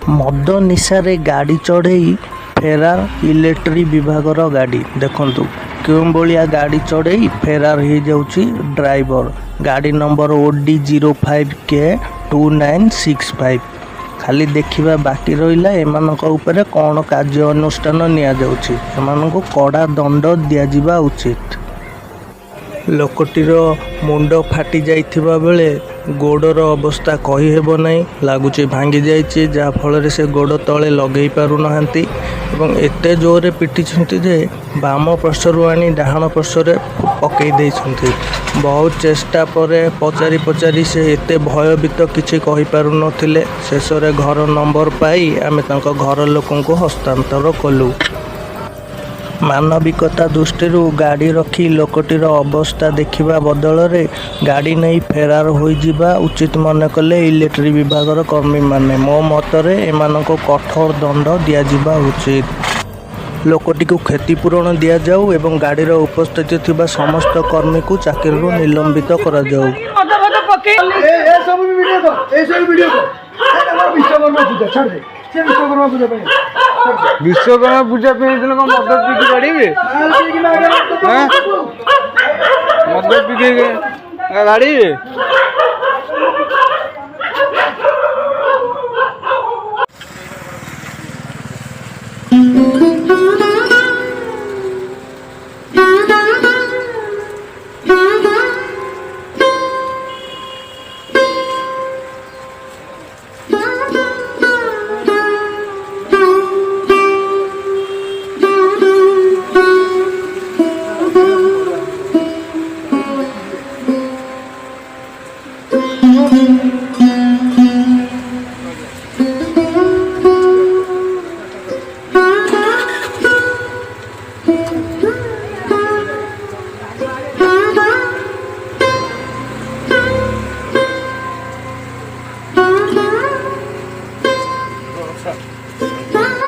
मद निशारे गाड़ी चढ़ई फेरार इलेक्ट्रिक विभागर गाड़ी देखंतु क्यों भलिया गाड़ी चढ़ई फेरार हो जाउची ड्राइवर। गाड़ी नंबर OD05K2965। खाली देखिबा बाकी रहिला एमानक ऊपर कौन कार्य अनुष्ठान निया जाउची। एमानक कड़ा दंड दिया जिबा उचित। लोकटीर मुंड फाटी जाइथिबा बेले गोड़र अवस्था कही हेबो नहीं, लगुच भांगी जाइए जहाँफल से गोड़ तले लगे पारु नहांती एवं एते जोरे पिटी जे बाम पार्श्वर आनी डाहाण पार्श्वर पकई देइछंती। बहुत चेष्टा पर पचारि पचारि से एते भयभीत किछि कहि पारु नथिले। शेष रे घर नंबर पाई आमे तांको घर लोकन को हस्तांतर कलु। मानविकता दृष्टि गाड़ी रखी लोकटीर अवस्था देखिबा बदल रे गाड़ी नहीं फेरार हो जिबा उचित मन कले इलेक्ट्रिक विभागर कर्मी माने। मो मतरे एमानको कठोर दंड दिया जिबा उचित। लोकटी को क्षतिपूरण दिया जाऊ एवं गाड़ी रो उपस्थित थिबा समस्त कर्मी को चाकरी रो निलंबित करा जाऊ। विश्वकर्मा पूजा पे मद पिकी गाड़ी मद पिकी गाड़ी